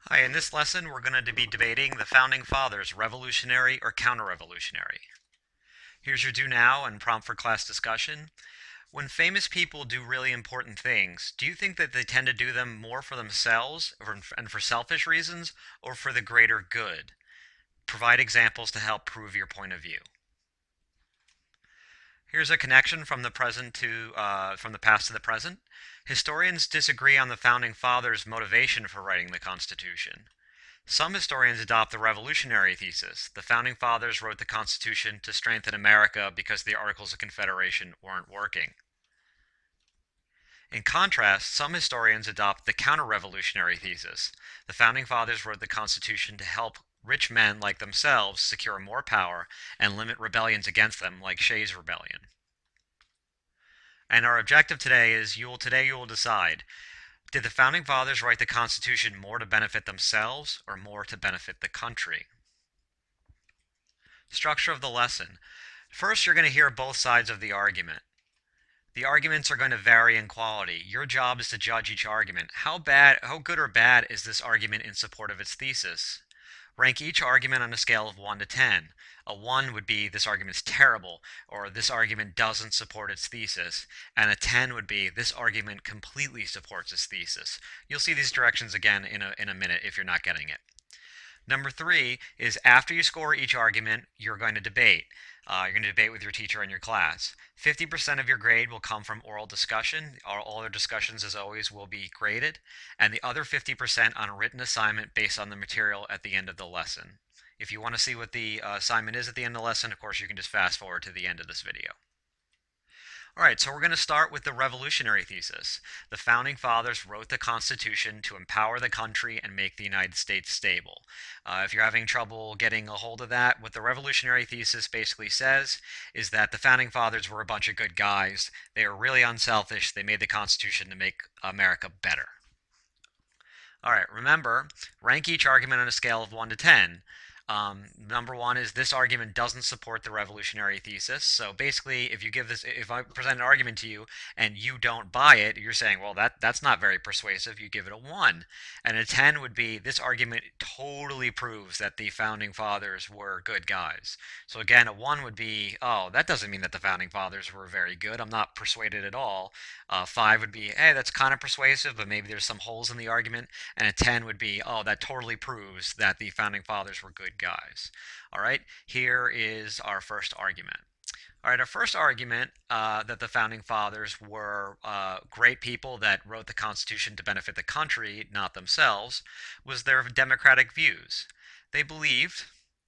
Hi, in this lesson we're going to be debating the Founding Fathers, revolutionary or counter-revolutionary. Here's your do now and prompt for class discussion. When famous people do really important things, do you think that they tend to do them more for themselves and for selfish reasons or for the greater good? Provide examples to help prove your point of view. Here's a connection from the from the past to the present. Historians disagree on the Founding Fathers' motivation for writing the Constitution. Some historians adopt the revolutionary thesis. The Founding Fathers wrote the Constitution to strengthen America because the Articles of Confederation weren't working. In contrast, some historians adopt the counter-revolutionary thesis. The Founding Fathers wrote the Constitution to help rich men like themselves secure more power and limit rebellions against them, like Shays' Rebellion. And our objective today is you will decide, did the Founding Fathers write the Constitution more to benefit themselves or more to benefit the country? Structure of the lesson. First, you're going to hear both sides of the argument. The arguments are going to vary in quality. Your job is to judge each argument. How good or bad is this argument in support of its thesis? Rank each argument on a scale of 1 to 10. A 1 would be this argument is terrible, or this argument doesn't support its thesis, and a 10 would be this argument completely supports its thesis. You'll see these directions again in a minute if you're not getting it. Number 3 is after you score each argument, you're going to debate. You're going to debate with your teacher in your class. 50% of your grade will come from oral discussion. All other discussions, as always, will be graded. And the other 50% on a written assignment based on the material at the end of the lesson. If you want to see what the assignment is at the end of the lesson, of course, you can just fast forward to the end of this video. All right, so we're going to start with the revolutionary thesis. The Founding Fathers wrote the Constitution to empower the country and make the United States stable. If you're having trouble getting a hold of that, what the revolutionary thesis basically says is that the Founding Fathers were a bunch of good guys. They were really unselfish. They made the Constitution to make America better. All right, remember, rank each argument on a scale of 1 to 10. Number 1 is this argument doesn't support the revolutionary thesis. So basically, if I present an argument to you and you don't buy it, you're saying, well, that's not very persuasive. You give it a 1. And a 10 would be this argument totally proves that the founding fathers were good guys. So again, a 1 would be, oh, that doesn't mean that the founding fathers were very good. I'm not persuaded at all. 5 would be, hey, that's kind of persuasive, but maybe there's some holes in the argument. And a 10 would be, oh, that totally proves that the founding fathers were good guys. All right, here is our first argument. All right, our first argument that the founding fathers were great people that wrote the Constitution to benefit the country, not themselves, was their democratic views. They believed,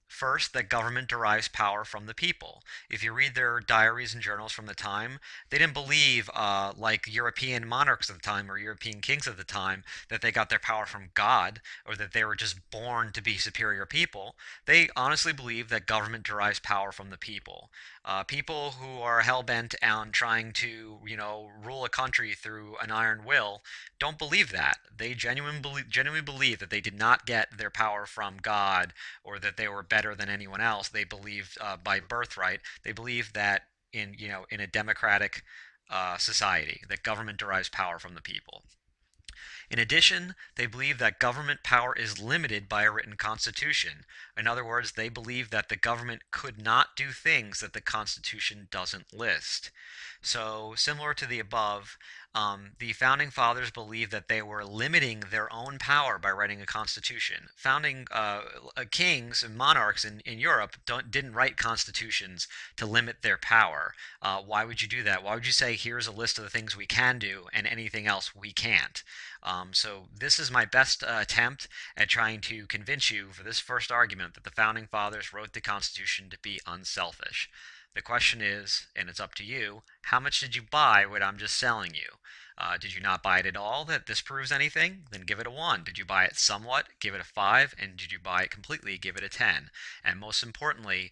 first, that government derives power from the people. If you read their diaries and journals from the time, they didn't believe, like European monarchs at the time or European kings at the time, that they got their power from God or that they were just born to be superior people. They honestly believed that government derives power from the people. People who are hell-bent on trying to, rule a country through an iron will don't believe that. They genuinely believe that they did not get their power from God or that they were better than anyone else. They believed by birthright. They believed that in a democratic society, that government derives power from the people. In addition, they believe that government power is limited by a written constitution. In other words, they believe that the government could not do things that the Constitution doesn't list. So, similar to the above, the founding fathers believed that they were limiting their own power by writing a constitution. Founding kings and monarchs in Europe didn't write constitutions to limit their power. Why would you do that? Why would you say, here's a list of the things we can do and anything else we can't? So this is my best attempt at trying to convince you for this first argument that the founding fathers wrote the Constitution to be unselfish. The question is, and it's up to you, how much did you buy what I'm just selling you? Did you not buy it at all that this proves anything? Then give it a 1. Did you buy it somewhat? Give it a 5. And did you buy it completely? Give it a 10. And most importantly,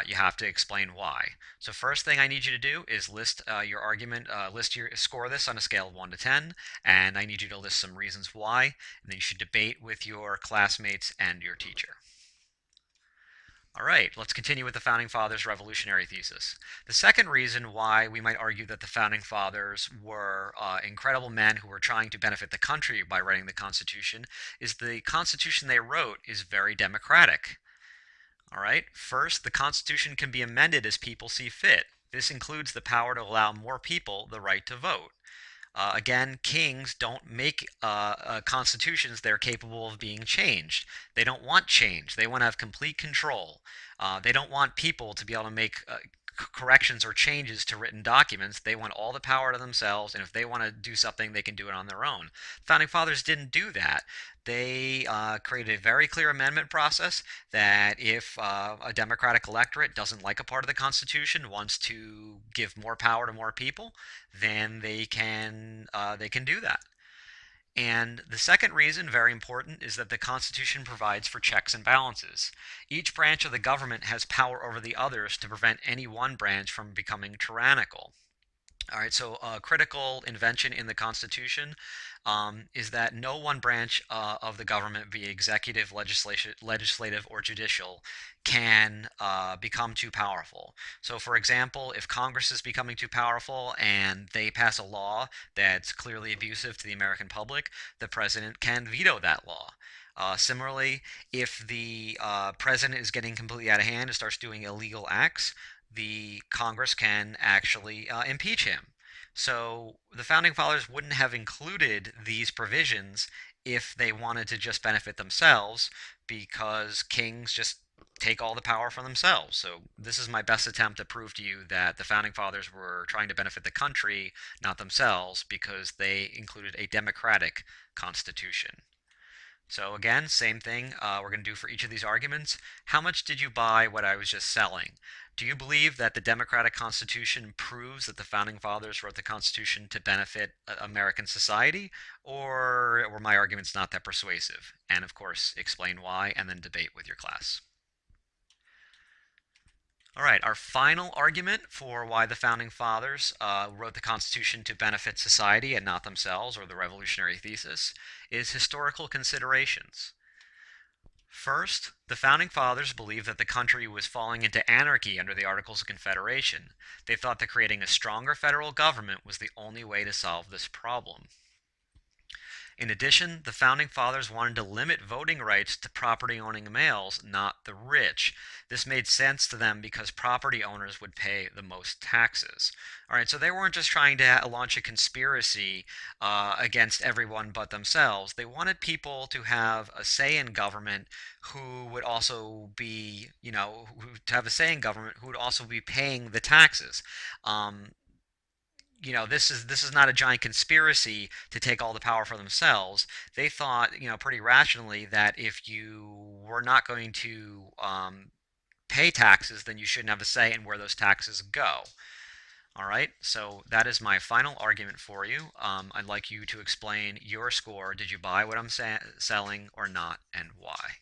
you have to explain why. So first thing I need you to do is list your argument, score this on a scale of 1 to 10, and I need you to list some reasons why, and then you should debate with your classmates and your teacher. All right, let's continue with the Founding Fathers' revolutionary thesis. The second reason why we might argue that the Founding Fathers were incredible men who were trying to benefit the country by writing the Constitution is the Constitution they wrote is very democratic. All right, first, the Constitution can be amended as people see fit. This includes the power to allow more people the right to vote. Again, kings don't make constitutions that are capable of being changed. They don't want change. They want to have complete control. They don't want people to be able to make corrections or changes to written documents. They want all the power to themselves, and if they want to do something, they can do it on their own. The Founding Fathers didn't do that. They created a very clear amendment process that if a Democratic electorate doesn't like a part of the Constitution, wants to give more power to more people, then they can do that. And the second reason, very important, is that the Constitution provides for checks and balances. Each branch of the government has power over the others to prevent any one branch from becoming tyrannical. All right, so a critical invention in the Constitution is that no one branch of the government, be it executive, legislative, or judicial, can become too powerful. So, for example, if Congress is becoming too powerful and they pass a law that's clearly abusive to the American public, the president can veto that law. Similarly, if the president is getting completely out of hand and starts doing illegal acts, the Congress can actually impeach him. So the Founding Fathers wouldn't have included these provisions if they wanted to just benefit themselves, because kings just take all the power for themselves. So this is my best attempt to prove to you that the Founding Fathers were trying to benefit the country, not themselves, because they included a democratic constitution. So again, same thing we're going to do for each of these arguments. How much did you buy what I was just selling? Do you believe that the Democratic Constitution proves that the Founding Fathers wrote the Constitution to benefit American society? Or were my arguments not that persuasive? And of course, explain why, and then debate with your class. All right, our final argument for why the Founding Fathers wrote the Constitution to benefit society and not themselves, or the revolutionary thesis, is historical considerations. First, the Founding Fathers believed that the country was falling into anarchy under the Articles of Confederation. They thought that creating a stronger federal government was the only way to solve this problem. In addition, the Founding Fathers wanted to limit voting rights to property-owning males, not the rich. This made sense to them because property owners would pay the most taxes. All right, so they weren't just trying to launch a conspiracy against everyone but themselves. They wanted people to have a say in government who would also be, to have a say in government who would also be paying the taxes. This is not a giant conspiracy to take all the power for themselves. They thought, pretty rationally that if you were not going to pay taxes, then you shouldn't have a say in where those taxes go. All right, so that is my final argument for you. I'd like you to explain your score. Did you buy what I'm selling or not, and why?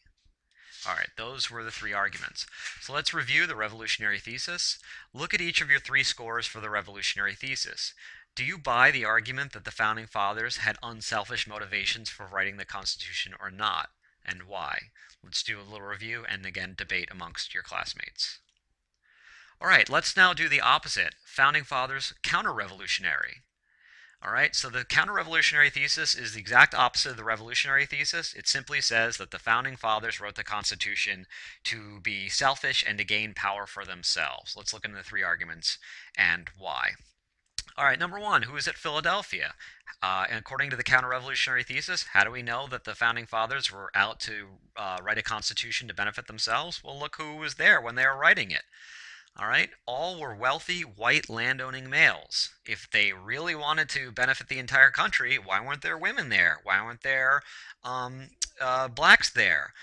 All right, those were the three arguments. So let's review the revolutionary thesis. Look at each of your three scores for the revolutionary thesis. Do you buy the argument that the Founding Fathers had unselfish motivations for writing the Constitution or not, and why? Let's do a little review and again debate amongst your classmates. All right, let's now do the opposite. Founding Fathers counter-revolutionary. All right, so the counter-revolutionary thesis is the exact opposite of the revolutionary thesis. It simply says that the Founding Fathers wrote the Constitution to be selfish and to gain power for themselves. Let's look into the three arguments and why. All right, number one, who is at Philadelphia? And according to the counter-revolutionary thesis, how do we know that the Founding Fathers were out to write a Constitution to benefit themselves? Well, look who was there when they were writing it. All right, all were wealthy, white, landowning males. If they really wanted to benefit the entire country, why weren't there women there? Why weren't there blacks there?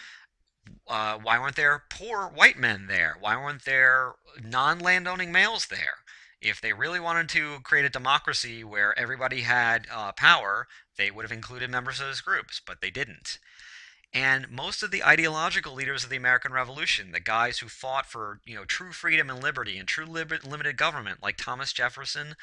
Why weren't there poor white men there? Why weren't there non-landowning males there? If they really wanted to create a democracy where everybody had power, they would have included members of those groups, but they didn't. And most of the ideological leaders of the American Revolution, the guys who fought for, true freedom and liberty and true limited government, like Thomas Jefferson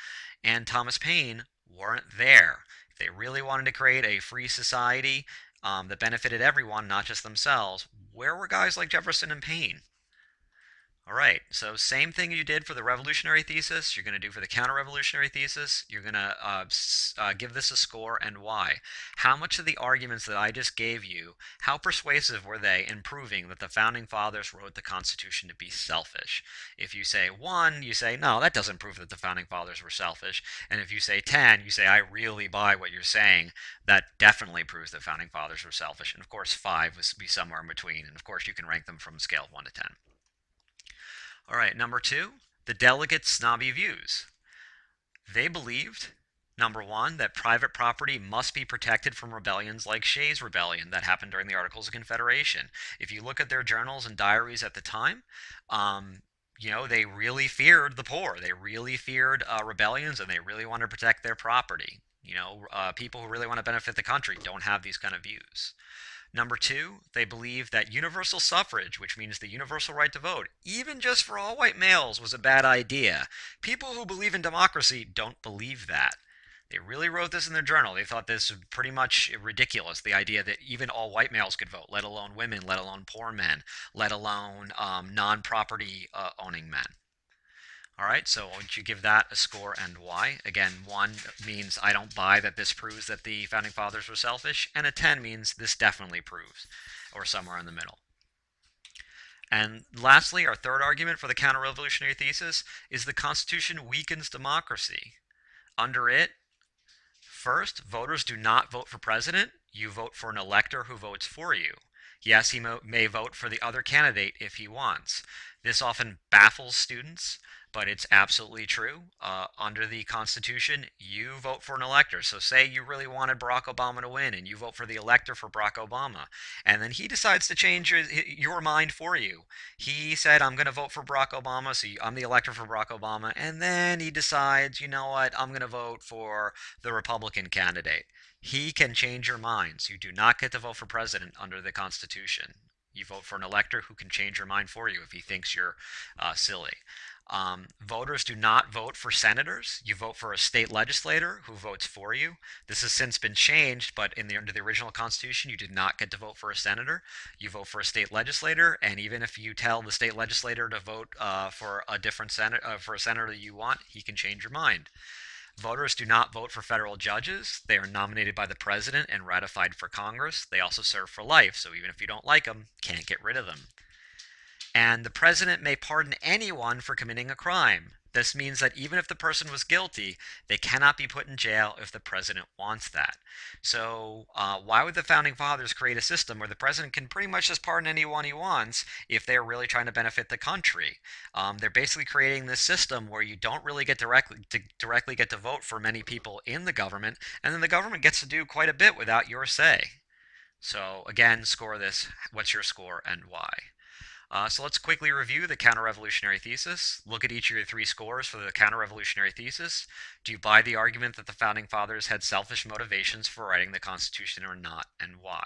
and Thomas Paine, weren't there. If they really wanted to create a free society that benefited everyone, not just themselves, where were guys like Jefferson and Paine? All right, so same thing you did for the revolutionary thesis, you're going to do for the counter-revolutionary thesis. You're going to give this a score and why. How much of the arguments that I just gave you, how persuasive were they in proving that the founding fathers wrote the Constitution to be selfish? If you say 1, you say, no, that doesn't prove that the founding fathers were selfish. And if you say 10, you say, I really buy what you're saying. That definitely proves that founding fathers were selfish. And of course, 5 would be somewhere in between. And of course, you can rank them from a scale of 1 to 10. All right, number 2, the delegates' snobby views. They believed, number 1, that private property must be protected from rebellions like Shays' Rebellion that happened during the Articles of Confederation. If you look at their journals and diaries at the time, they really feared the poor. They really feared rebellions, and they really wanted to protect their property. People who really want to benefit the country don't have these kind of views. Number 2, they believe that universal suffrage, which means the universal right to vote, even just for all white males, was a bad idea. People who believe in democracy don't believe that. They really wrote this in their journal. They thought this was pretty much ridiculous, the idea that even all white males could vote, let alone women, let alone poor men, let alone non-property owning men. All right, so why don't you give that a score and why? Again, 1 means I don't buy that this proves that the founding fathers were selfish, and a 10 means this definitely proves, or somewhere in the middle. And lastly, our third argument for the counter-revolutionary thesis is the Constitution weakens democracy. Under it, first, voters do not vote for president. You vote for an elector who votes for you. Yes, he may vote for the other candidate if he wants. This often baffles students, but it's absolutely true. Under the Constitution, you vote for an elector. So say you really wanted Barack Obama to win, and you vote for the elector for Barack Obama, and then he decides to change your mind for you. He said, I'm going to vote for Barack Obama, so I'm the elector for Barack Obama, and then he decides, you know what, I'm going to vote for the Republican candidate. He can change your minds. You do not get to vote for president under the Constitution. You vote for an elector who can change your mind for you if he thinks you're silly. Voters do not vote for senators. You vote for a state legislator who votes for you. This has since been changed, but under the original Constitution, you did not get to vote for a senator. You vote for a state legislator, and even if you tell the state legislator to vote for a different for a senator you want, he can change your mind. Voters do not vote for federal judges. They are nominated by the president and ratified for Congress. They also serve for life, so even if you don't like them, can't get rid of them. And the president may pardon anyone for committing a crime. This means that even if the person was guilty, they cannot be put in jail if the president wants that. So why would the founding fathers create a system where the president can pretty much just pardon anyone he wants if they're really trying to benefit the country? They're basically creating this system where you don't really get directly get to vote for many people in the government, and then the government gets to do quite a bit without your say. So again, score this. What's your score and why? So let's quickly review the counter-revolutionary thesis. Look at each of your 3 scores for the counter-revolutionary thesis. Do you buy the argument that the founding fathers had selfish motivations for writing the Constitution or not, and why?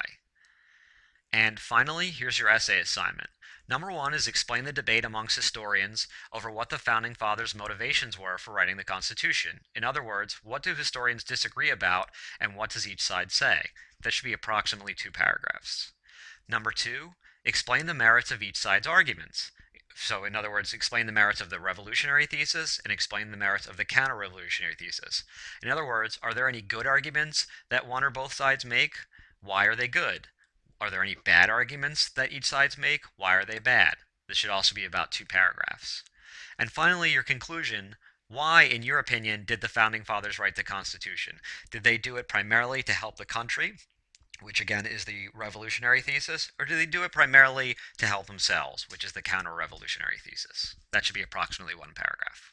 And finally, here's your essay assignment. Number 1 is explain the debate amongst historians over what the founding fathers' motivations were for writing the Constitution. In other words, what do historians disagree about, and what does each side say? That should be approximately 2 paragraphs. Number 2, explain the merits of each side's arguments. So in other words, explain the merits of the revolutionary thesis and explain the merits of the counter-revolutionary thesis. In other words, are there any good arguments that one or both sides make? Why are they good? Are there any bad arguments that each side make? Why are they bad? This should also be about 2 paragraphs. And finally, your conclusion. Why, in your opinion, did the founding fathers write the Constitution? Did they do it primarily to help the country, which again is the revolutionary thesis, or do they do it primarily to help themselves, which is the counter-revolutionary thesis? That should be approximately 1 paragraph.